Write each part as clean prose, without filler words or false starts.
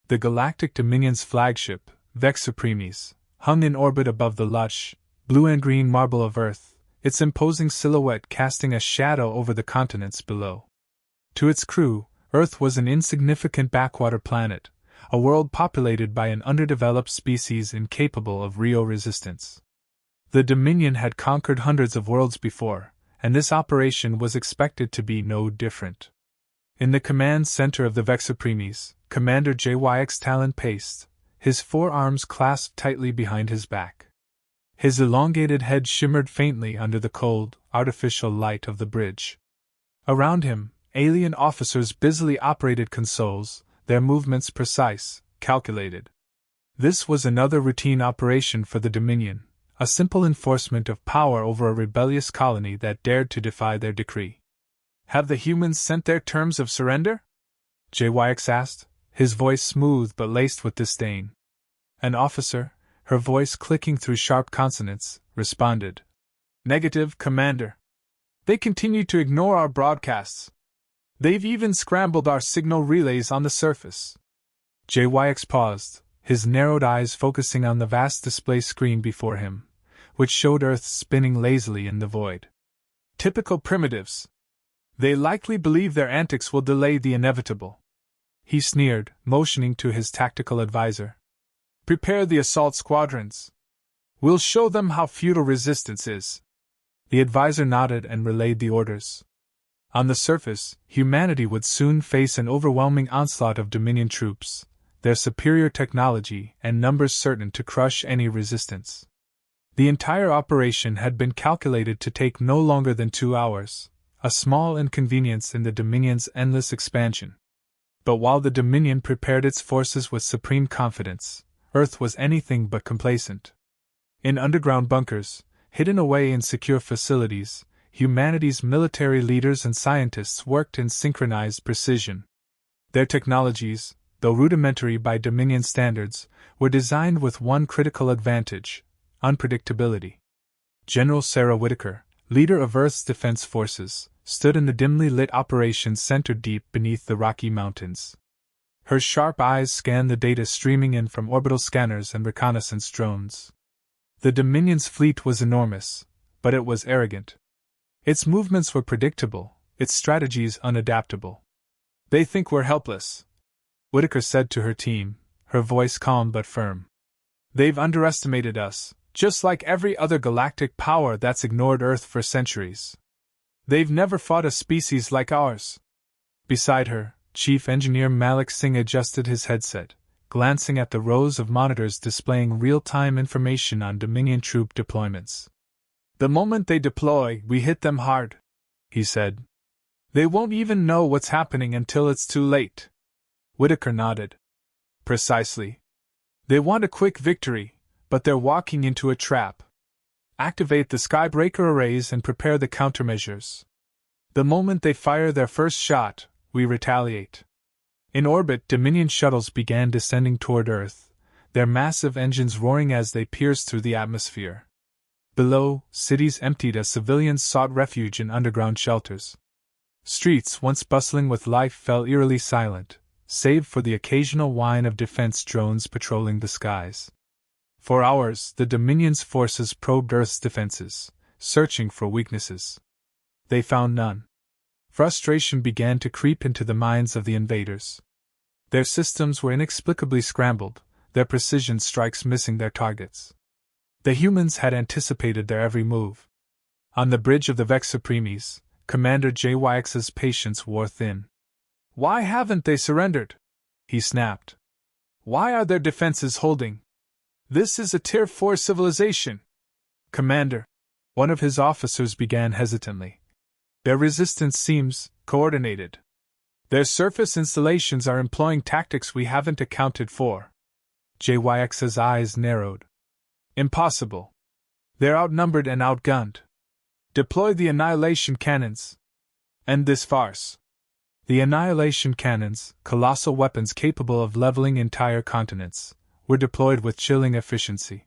The Galactic Dominion's flagship, Vex Supremes, hung in orbit above the lush, blue and green marble of Earth, its imposing silhouette casting a shadow over the continents below. To its crew, Earth was an insignificant backwater planet, a world populated by an underdeveloped species incapable of real resistance. The Dominion had conquered hundreds of worlds before, and this operation was expected to be no different. In the command center of the Vex Supremes, Commander JYX Talon paced, his forearms clasped tightly behind his back. His elongated head shimmered faintly under the cold, artificial light of the bridge. Around him, alien officers busily operated consoles, their movements precise, calculated. This was another routine operation for the Dominion, a simple enforcement of power over a rebellious colony that dared to defy their decree. "Have the humans sent their terms of surrender?" JYX asked, his voice smooth but laced with disdain. An officer, her voice clicking through sharp consonants, responded. "Negative, Commander. They continue to ignore our broadcasts. They've even scrambled our signal relays on the surface." JYX paused, his narrowed eyes focusing on the vast display screen before him, which showed Earth spinning lazily in the void. "Typical primitives. They likely believe their antics will delay the inevitable," he sneered, motioning to his tactical advisor. "Prepare the assault squadrons. We'll show them how futile resistance is." The advisor nodded and relayed the orders. On the surface, humanity would soon face an overwhelming onslaught of Dominion troops, their superior technology and numbers certain to crush any resistance. The entire operation had been calculated to take no longer than 2 hours, a small inconvenience in the Dominion's endless expansion. But while the Dominion prepared its forces with supreme confidence, Earth was anything but complacent. In underground bunkers, hidden away in secure facilities, humanity's military leaders and scientists worked in synchronized precision. Their technologies, though rudimentary by Dominion standards, were designed with one critical advantage: unpredictability. General Sarah Whitaker, leader of Earth's defense forces, stood in the dimly lit operations center deep beneath the Rocky Mountains. Her sharp eyes scanned the data streaming in from orbital scanners and reconnaissance drones. The Dominion's fleet was enormous, but it was arrogant. Its movements were predictable, its strategies unadaptable. "They think we're helpless," Whitaker said to her team, her voice calm but firm. "They've underestimated us, just like every other galactic power that's ignored Earth for centuries. They've never fought a species like ours." Beside her, Chief Engineer Malik Singh adjusted his headset, glancing at the rows of monitors displaying real-time information on Dominion troop deployments. "The moment they deploy, we hit them hard," he said. "They won't even know what's happening until it's too late." Whitaker nodded. "Precisely. They want a quick victory, but they're walking into a trap. Activate the Skybreaker arrays and prepare the countermeasures. The moment they fire their first shot, we retaliate." In orbit, Dominion shuttles began descending toward Earth, their massive engines roaring as they pierced through the atmosphere. Below, cities emptied as civilians sought refuge in underground shelters. Streets once bustling with life fell eerily silent, save for the occasional whine of defense drones patrolling the skies. For hours, the Dominion's forces probed Earth's defenses, searching for weaknesses. They found none. Frustration began to creep into the minds of the invaders. Their systems were inexplicably scrambled, their precision strikes missing their targets. The humans had anticipated their every move. On the bridge of the Vex Supremes, Commander JYX's patience wore thin. "Why haven't they surrendered?" he snapped. "Why are their defenses holding? This is a Tier 4 civilization." "Commander," one of his officers began hesitantly, "their resistance seems coordinated. Their surface installations are employing tactics we haven't accounted for." JYX's eyes narrowed. "Impossible. They're outnumbered and outgunned. Deploy the annihilation cannons. End this farce." The annihilation cannons, colossal weapons capable of leveling entire continents, were deployed with chilling efficiency.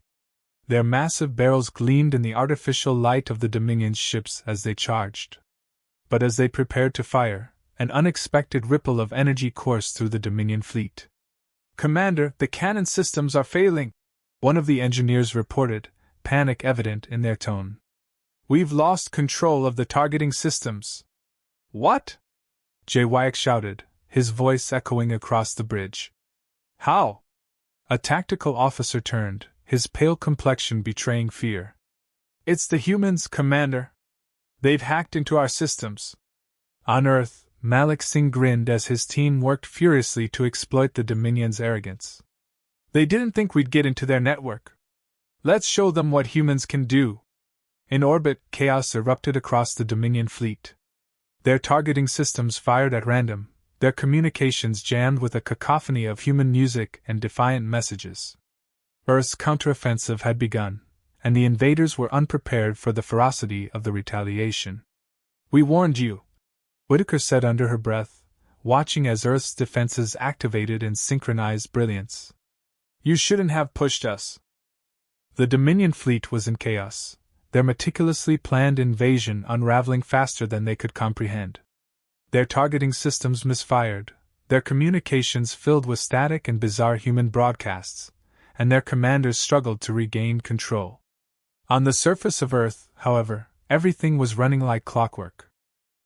Their massive barrels gleamed in the artificial light of the Dominion's ships as they charged. But as they prepared to fire, an unexpected ripple of energy coursed through the Dominion fleet. "Commander, the cannon systems are failing," one of the engineers reported, panic evident in their tone. "We've lost control of the targeting systems." "What?" JYX shouted, his voice echoing across the bridge. "How?" A tactical officer turned, his pale complexion betraying fear. "It's the humans, Commander. They've hacked into our systems." On Earth, Malik Singh grinned as his team worked furiously to exploit the Dominion's arrogance. "They didn't think we'd get into their network. Let's show them what humans can do." In orbit, chaos erupted across the Dominion fleet. Their targeting systems fired at random, their communications jammed with a cacophony of human music and defiant messages. Earth's counteroffensive had begun, and the invaders were unprepared for the ferocity of the retaliation. "We warned you," Whitaker said under her breath, watching as Earth's defenses activated in synchronized brilliance. "You shouldn't have pushed us." The Dominion fleet was in chaos, their meticulously planned invasion unraveling faster than they could comprehend. Their targeting systems misfired, their communications filled with static and bizarre human broadcasts, and their commanders struggled to regain control. On the surface of Earth, however, everything was running like clockwork.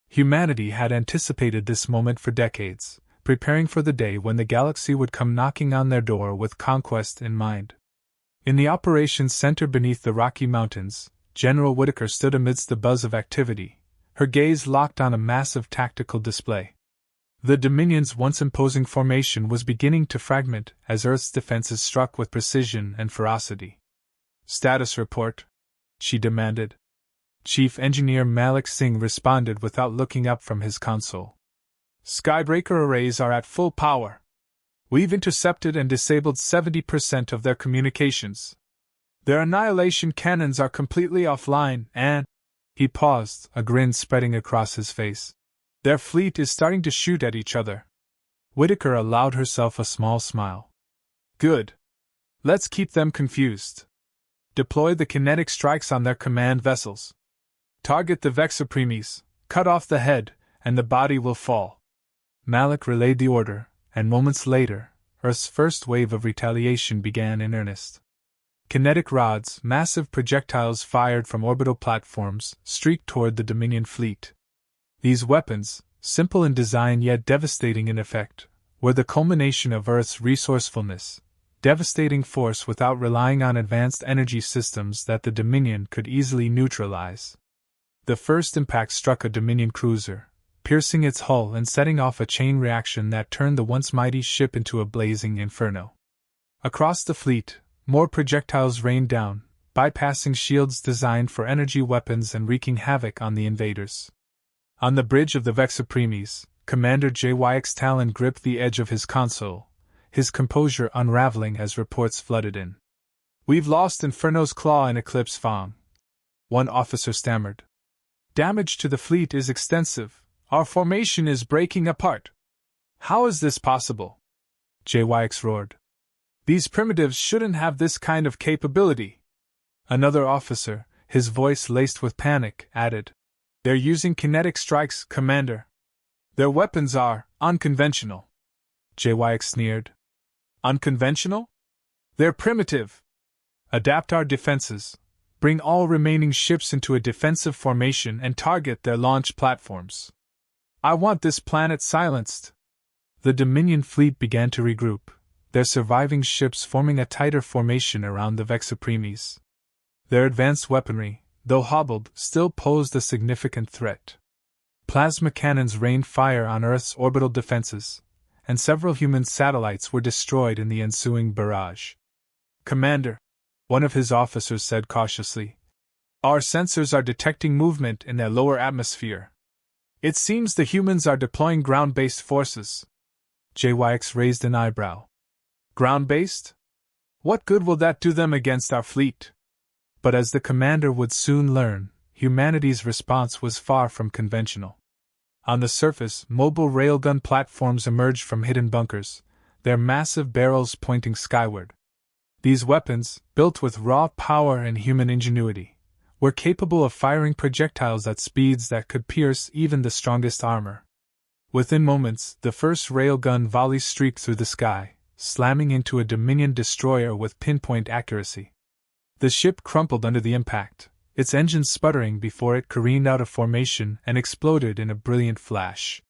Humanity had anticipated this moment for decades, preparing for the day when the galaxy would come knocking on their door with conquest in mind. In the operations center beneath the Rocky Mountains, General Whitaker stood amidst the buzz of activity, her gaze locked on a massive tactical display. The Dominion's once imposing formation was beginning to fragment as Earth's defenses struck with precision and ferocity. "Status report," she demanded. Chief Engineer Malik Singh responded without looking up from his console. "Skybreaker arrays are at full power. We've intercepted and disabled 70% of their communications. Their annihilation cannons are completely offline, and—" he paused, a grin spreading across his face. "Their fleet is starting to shoot at each other." Whitaker allowed herself a small smile. "Good. Let's keep them confused. Deploy the kinetic strikes on their command vessels. Target the Vexapremes, cut off the head, and the body will fall." Malik relayed the order, and moments later, Earth's first wave of retaliation began in earnest. Kinetic rods, massive projectiles fired from orbital platforms, streaked toward the Dominion fleet. These weapons, simple in design yet devastating in effect, were the culmination of Earth's resourcefulness, devastating force without relying on advanced energy systems that the Dominion could easily neutralize. The first impact struck a Dominion cruiser, piercing its hull and setting off a chain reaction that turned the once mighty ship into a blazing inferno. Across the fleet, more projectiles rained down, bypassing shields designed for energy weapons and wreaking havoc on the invaders. On the bridge of the Vexapremes, Commander JYX Talon gripped the edge of his console, his composure unraveling as reports flooded in. "We've lost Inferno's Claw and Eclipse Fang," one officer stammered. "Damage to the fleet is extensive. Our formation is breaking apart." "How is this possible?" JYX roared. "These primitives shouldn't have this kind of capability." Another officer, his voice laced with panic, added, "They're using kinetic strikes, Commander. Their weapons are unconventional." JYX sneered. "Unconventional? They're primitive. Adapt our defenses. Bring all remaining ships into a defensive formation and target their launch platforms. I want this planet silenced." The Dominion fleet began to regroup, their surviving ships forming a tighter formation around the Vexapremes. Their advanced weaponry, though hobbled, still posed a significant threat. Plasma cannons rained fire on Earth's orbital defenses, and several human satellites were destroyed in the ensuing barrage. "Commander," one of his officers said cautiously, "our sensors are detecting movement in their lower atmosphere. It seems the humans are deploying ground-based forces." JYX raised an eyebrow. "Ground-based? What good will that do them against our fleet?" But as the commander would soon learn, humanity's response was far from conventional. On the surface, mobile railgun platforms emerged from hidden bunkers, their massive barrels pointing skyward. These weapons, built with raw power and human ingenuity, were capable of firing projectiles at speeds that could pierce even the strongest armor. Within moments, the first railgun volley streaked through the sky, slamming into a Dominion destroyer with pinpoint accuracy. The ship crumpled under the impact, its engines sputtering before it careened out of formation and exploded in a brilliant flash.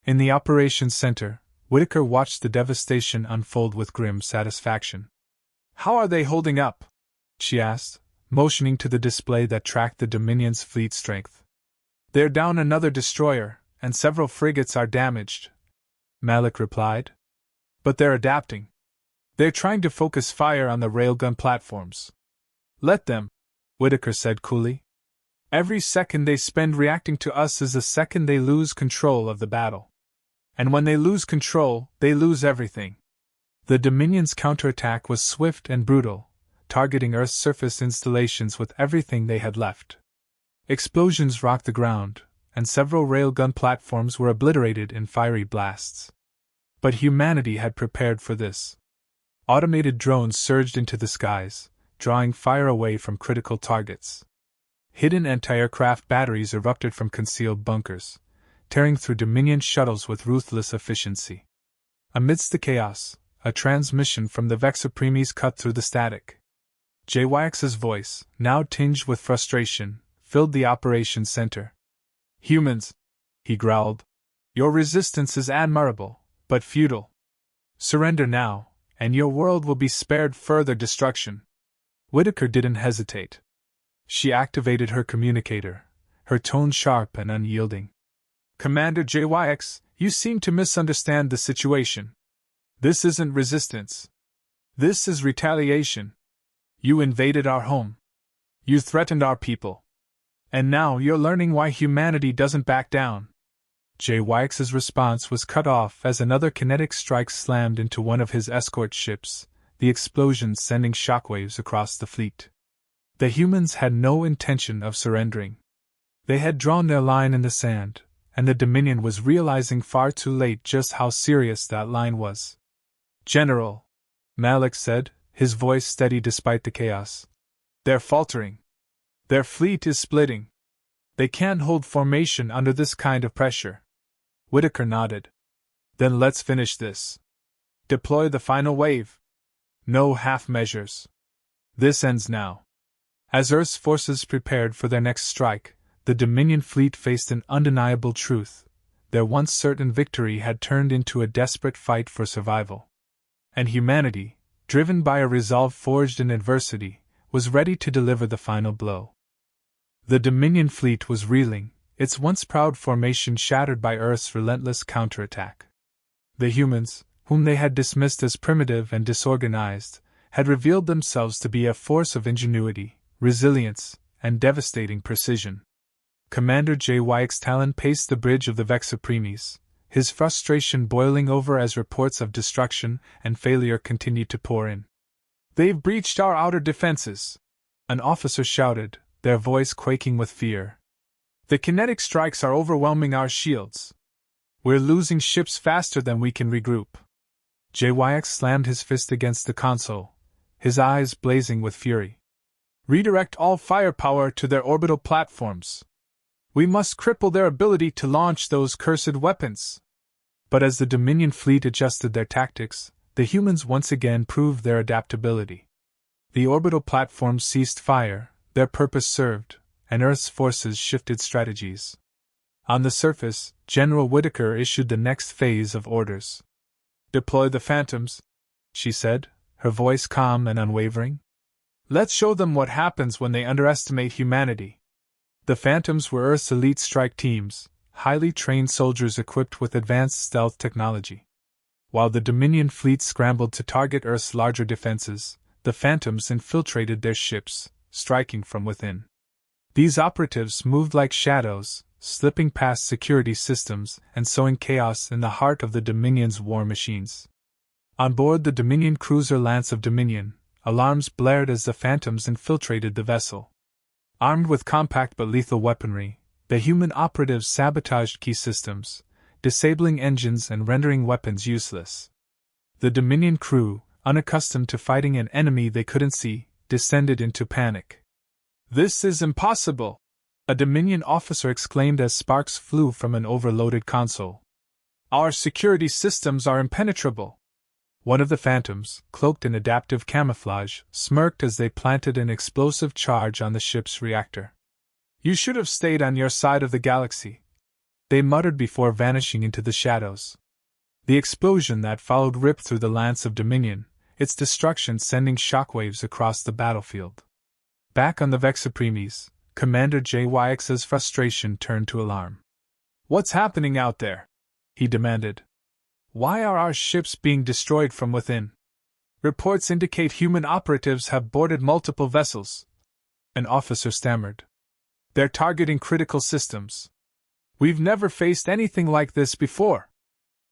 In the operations center, Whitaker watched the devastation unfold with grim satisfaction. "How are they holding up?" she asked, motioning to the display that tracked the Dominion's fleet strength. "They're down another destroyer, and several frigates are damaged," Malik replied. "But they're adapting. They're trying to focus fire on the railgun platforms." "Let them," Whitaker said coolly. "Every second they spend reacting to us is a second they lose control of the battle. And when they lose control, they lose everything." The Dominion's counterattack was swift and brutal, targeting Earth's surface installations with everything they had left. Explosions rocked the ground, and several railgun platforms were obliterated in fiery blasts. But humanity had prepared for this. Automated drones surged into the skies, drawing fire away from critical targets. Hidden anti-aircraft batteries erupted from concealed bunkers, tearing through Dominion shuttles with ruthless efficiency. Amidst the chaos, a transmission from the Vex Supremes cut through the static. JYX's voice, now tinged with frustration, filled the operations center. "Humans," he growled, "your resistance is admirable, but futile. Surrender now, and your world will be spared further destruction." Whitaker didn't hesitate. She activated her communicator, her tone sharp and unyielding. "Commander JYX, you seem to misunderstand the situation. This isn't resistance. This is retaliation. You invaded our home. You threatened our people. And now you're learning why humanity doesn't back down." JYX's response was cut off as another kinetic strike slammed into one of his escort ships, the explosion sending shockwaves across the fleet. The humans had no intention of surrendering. They had drawn their line in the sand, and the Dominion was realizing far too late just how serious that line was. "General," Malik said, his voice steady despite the chaos, "they're faltering. Their fleet is splitting. They can't hold formation under this kind of pressure." Whitaker nodded. "Then let's finish this. Deploy the final wave. No half measures. This ends now." As Earth's forces prepared for their next strike, the Dominion fleet faced an undeniable truth. Their once certain victory had turned into a desperate fight for survival. And humanity, driven by a resolve forged in adversity, was ready to deliver the final blow. The Dominion fleet was reeling, its once proud formation shattered by Earth's relentless counterattack. The humans, whom they had dismissed as primitive and disorganized, had revealed themselves to be a force of ingenuity, resilience, and devastating precision. Commander JYX Talon paced the bridge of the Vex Supremes, his frustration boiling over as reports of destruction and failure continued to pour in. "They've breached our outer defenses," an officer shouted, their voice quaking with fear. "The kinetic strikes are overwhelming our shields. We're losing ships faster than we can regroup." JYX slammed his fist against the console, his eyes blazing with fury. "Redirect all firepower to their orbital platforms. We must cripple their ability to launch those cursed weapons." But as the Dominion fleet adjusted their tactics, the humans once again proved their adaptability. The orbital platforms ceased fire, their purpose served, and Earth's forces shifted strategies. On the surface, General Whitaker issued the next phase of orders. "Deploy the Phantoms," she said, her voice calm and unwavering. "Let's show them what happens when they underestimate humanity." The Phantoms were Earth's elite strike teams, highly trained soldiers equipped with advanced stealth technology. While the Dominion fleet scrambled to target Earth's larger defenses, the Phantoms infiltrated their ships, striking from within. These operatives moved like shadows, slipping past security systems and sowing chaos in the heart of the Dominion's war machines. On board the Dominion cruiser Lance of Dominion, alarms blared as the Phantoms infiltrated the vessel. Armed with compact but lethal weaponry, the human operatives sabotaged key systems, disabling engines and rendering weapons useless. The Dominion crew, unaccustomed to fighting an enemy they couldn't see, descended into panic. "This is impossible!" a Dominion officer exclaimed as sparks flew from an overloaded console. "Our security systems are impenetrable. One of the phantoms, cloaked in adaptive camouflage, smirked as they planted an explosive charge on the ship's reactor. "You should have stayed on your side of the galaxy," they muttered before vanishing into the shadows. The explosion that followed ripped through the lance of Dominion, its destruction sending shockwaves across the battlefield. Back on the Vex Supremes, Commander JYX's frustration turned to alarm. "What's happening out there?" he demanded. "Why are our ships being destroyed from within? Reports indicate human operatives have boarded multiple vessels," an officer stammered. "They're targeting critical systems. We've never faced anything like this before."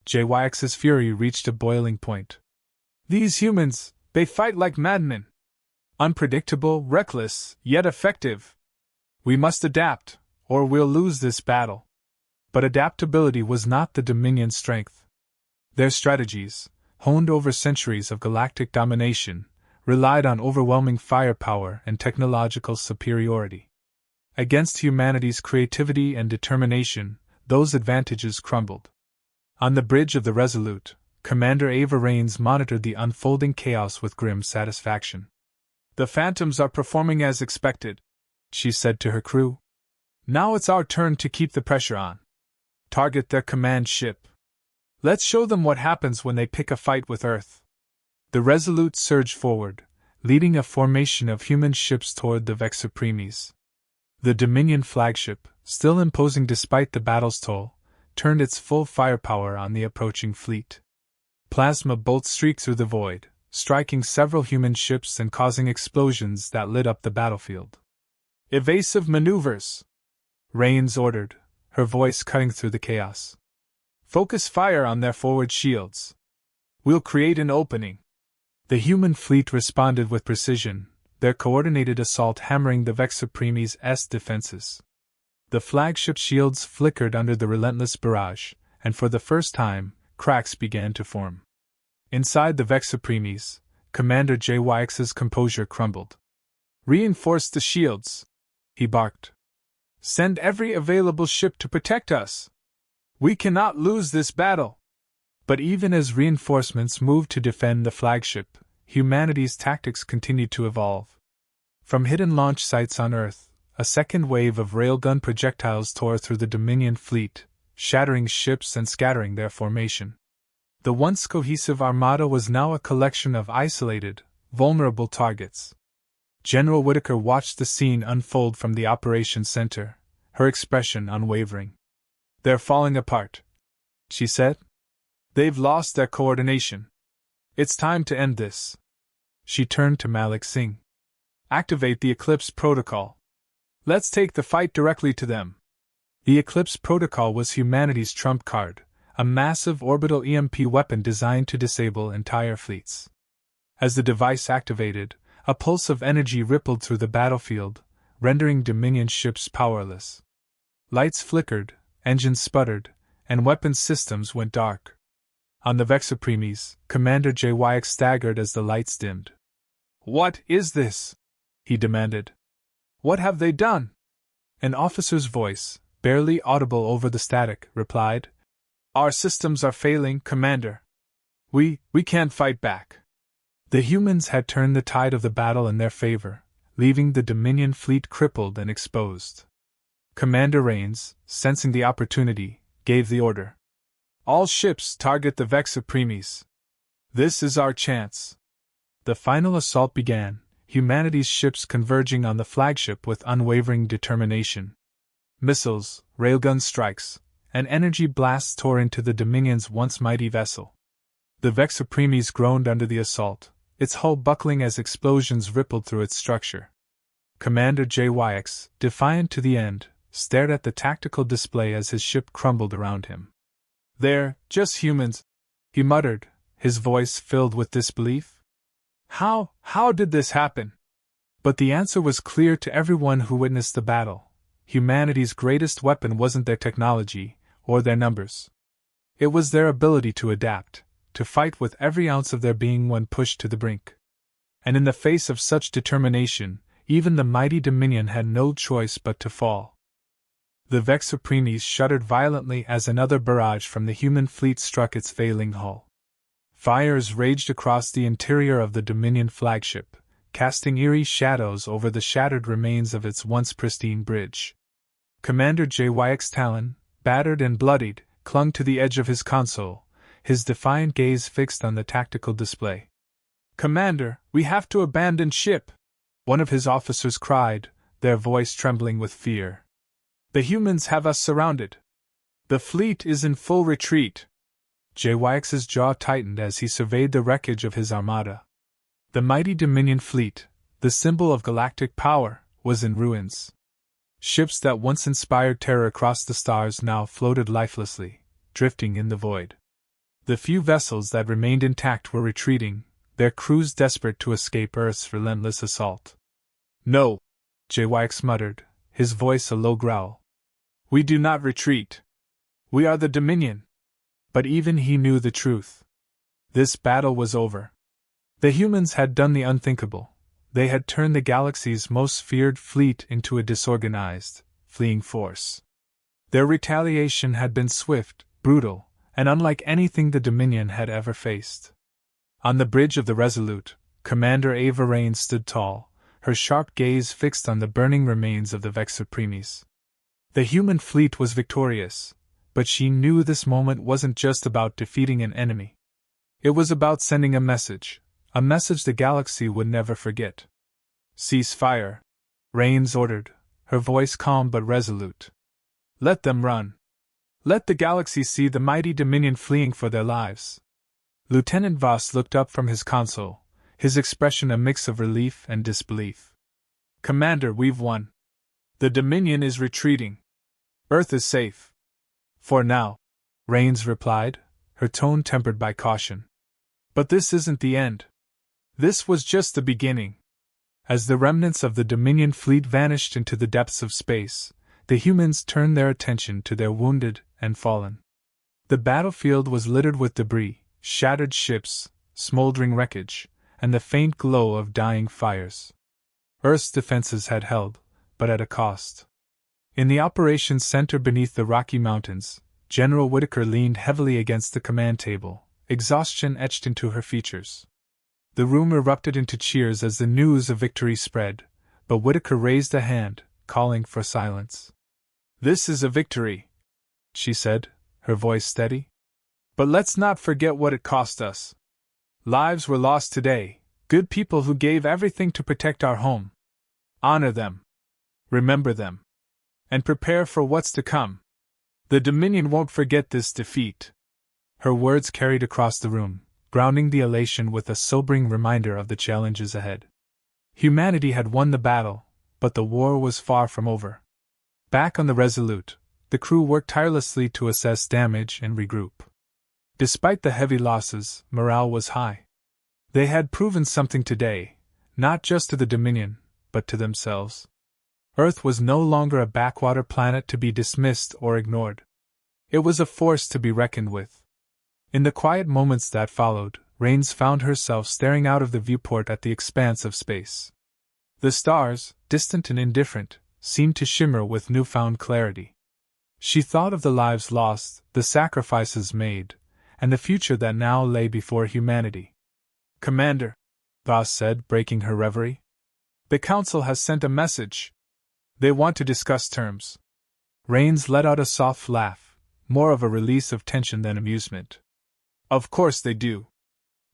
JYX's fury reached a boiling point. "These humans, they fight like madmen. Unpredictable, reckless, yet effective. We must adapt, or we'll lose this battle." But adaptability was not the Dominion's strength. Their strategies, honed over centuries of galactic domination, relied on overwhelming firepower and technological superiority. Against humanity's creativity and determination, those advantages crumbled. On the bridge of the Resolute, Commander Ava Raines monitored the unfolding chaos with grim satisfaction. "The Phantoms are performing as expected," she said to her crew. "Now it's our turn to keep the pressure on. Target their command ship. Let's show them what happens when they pick a fight with Earth." The Resolute surged forward, leading a formation of human ships toward the Vex Supremes. The Dominion flagship, still imposing despite the battle's toll, turned its full firepower on the approaching fleet. Plasma bolts streaked through the void, striking several human ships and causing explosions that lit up the battlefield. "Evasive maneuvers," Raines ordered, her voice cutting through the chaos. "Focus fire on their forward shields. We'll create an opening." The human fleet responded with precision, their coordinated assault hammering the Vex Supremes' defenses. The flagship shields flickered under the relentless barrage, and for the first time, cracks began to form. Inside the Vex Supremes, Commander JYX's composure crumbled. "Reinforce the shields," he barked. "Send every available ship to protect us. We cannot lose this battle." But even as reinforcements moved to defend the flagship, humanity's tactics continued to evolve. From hidden launch sites on Earth, a second wave of railgun projectiles tore through the Dominion fleet, shattering ships and scattering their formation. The once cohesive armada was now a collection of isolated, vulnerable targets. General Whitaker watched the scene unfold from the operations center, her expression unwavering. "They're falling apart," she said. "They've lost their coordination. It's time to end this." She turned to Malik Singh. "Activate the Eclipse Protocol. Let's take the fight directly to them." The Eclipse Protocol was humanity's trump card, a massive orbital EMP weapon designed to disable entire fleets. As the device activated, a pulse of energy rippled through the battlefield, rendering Dominion ships powerless. Lights flickered, engines sputtered, and weapons systems went dark. On the Vex Supremes, Commander JYX staggered as the lights dimmed. "What is this?" he demanded. "What have they done?" An officer's voice, barely audible over the static, replied, "Our systems are failing, Commander. We can't fight back." The humans had turned the tide of the battle in their favor, leaving the Dominion fleet crippled and exposed. Commander Raines, sensing the opportunity, gave the order. "All ships target the Vex Supremes. This is our chance." The final assault began, humanity's ships converging on the flagship with unwavering determination. Missiles, railgun strikes, and energy blasts tore into the Dominion's once mighty vessel. The Vex Supremes groaned under the assault, its hull buckling as explosions rippled through its structure. Commander JYX, defiant to the end, stared at the tactical display as his ship crumbled around him. "They're just humans," he muttered, his voice filled with disbelief. How did this happen?" But the answer was clear to everyone who witnessed the battle. Humanity's greatest weapon wasn't their technology, or their numbers. It was their ability to adapt, to fight with every ounce of their being when pushed to the brink. And in the face of such determination, even the mighty Dominion had no choice but to fall. The Vex Supremes shuddered violently as another barrage from the human fleet struck its failing hull. Fires raged across the interior of the Dominion flagship, casting eerie shadows over the shattered remains of its once pristine bridge. Commander JYX Talon, battered and bloodied, clung to the edge of his console, his defiant gaze fixed on the tactical display. "Commander, we have to abandon ship!" one of his officers cried, their voice trembling with fear. "The humans have us surrounded. The fleet is in full retreat." JYX's jaw tightened as he surveyed the wreckage of his armada. The mighty Dominion fleet, the symbol of galactic power, was in ruins. Ships that once inspired terror across the stars now floated lifelessly, drifting in the void. The few vessels that remained intact were retreating, their crews desperate to escape Earth's relentless assault. "No," JYX muttered, his voice a low growl. "We do not retreat. We are the Dominion." But even he knew the truth. This battle was over. The humans had done the unthinkable. They had turned the galaxy's most feared fleet into a disorganized, fleeing force. Their retaliation had been swift, brutal, and unlike anything the Dominion had ever faced. On the bridge of the Resolute, Commander Ava Raines stood tall, her sharp gaze fixed on the burning remains of the Vex Supremes. The human fleet was victorious, but she knew this moment wasn't just about defeating an enemy. It was about sending a message the galaxy would never forget. "Cease fire," Raines ordered, her voice calm but resolute. "Let them run. Let the galaxy see the mighty Dominion fleeing for their lives." Lieutenant Voss looked up from his console, his expression a mix of relief and disbelief. "Commander, we've won. The Dominion is retreating. Earth is safe. For now," Raines replied, her tone tempered by caution. "But this isn't the end. This was just the beginning." As the remnants of the Dominion fleet vanished into the depths of space, the humans turned their attention to their wounded and fallen. The battlefield was littered with debris, shattered ships, smoldering wreckage, and the faint glow of dying fires. Earth's defenses had held, but at a cost. In the operations center beneath the Rocky Mountains, General Whitaker leaned heavily against the command table, exhaustion etched into her features. The room erupted into cheers as the news of victory spread, but Whitaker raised a hand, calling for silence. "This is a victory," she said, her voice steady. "But let's not forget what it cost us. Lives were lost today, good people who gave everything to protect our home. Honor them. Remember them. And prepare for what's to come. The Dominion won't forget this defeat." Her words carried across the room, grounding the elation with a sobering reminder of the challenges ahead. Humanity had won the battle, but the war was far from over. Back on the Resolute, the crew worked tirelessly to assess damage and regroup. Despite the heavy losses, morale was high. They had proven something today, not just to the Dominion, but to themselves. Earth was no longer a backwater planet to be dismissed or ignored. It was a force to be reckoned with. In the quiet moments that followed, Raines found herself staring out of the viewport at the expanse of space. The stars, distant and indifferent, seemed to shimmer with newfound clarity. She thought of the lives lost, the sacrifices made, and the future that now lay before humanity. "Commander," Voss said, breaking her reverie, "the Council has sent a message. They want to discuss terms." Raines let out a soft laugh, more of a release of tension than amusement. "Of course they do.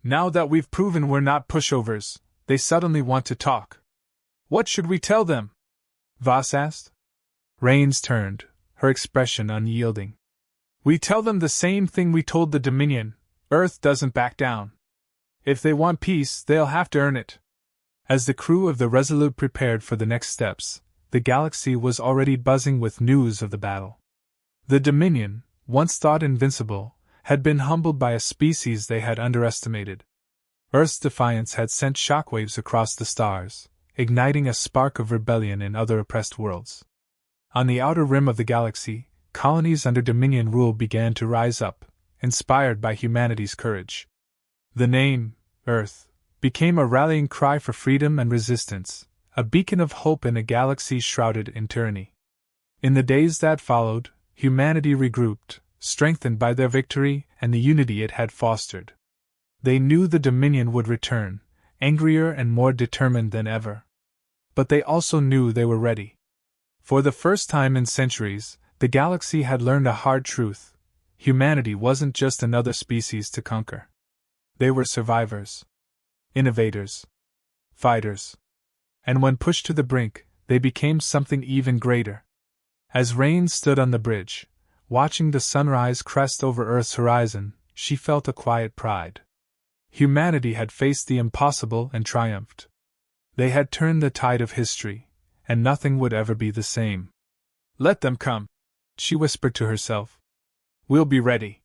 Now that we've proven we're not pushovers, they suddenly want to talk. What should we tell them?" Voss asked. Raines turned, her expression unyielding. "We tell them the same thing we told the Dominion: Earth doesn't back down. If they want peace, they'll have to earn it." As the crew of the Resolute prepared for the next steps, the galaxy was already buzzing with news of the battle. The Dominion, once thought invincible, had been humbled by a species they had underestimated. Earth's defiance had sent shockwaves across the stars, igniting a spark of rebellion in other oppressed worlds. On the outer rim of the galaxy, colonies under Dominion rule began to rise up, inspired by humanity's courage. The name, Earth, became a rallying cry for freedom and resistance, a beacon of hope in a galaxy shrouded in tyranny. In the days that followed, humanity regrouped, strengthened by their victory and the unity it had fostered. They knew the Dominion would return, angrier and more determined than ever. But they also knew they were ready. For the first time in centuries, the galaxy had learned a hard truth. Humanity wasn't just another species to conquer. They were survivors, innovators, fighters. And when pushed to the brink, they became something even greater. As Rain stood on the bridge, watching the sunrise crest over Earth's horizon, she felt a quiet pride. Humanity had faced the impossible and triumphed. They had turned the tide of history, and nothing would ever be the same. "Let them come," she whispered to herself. "We'll be ready."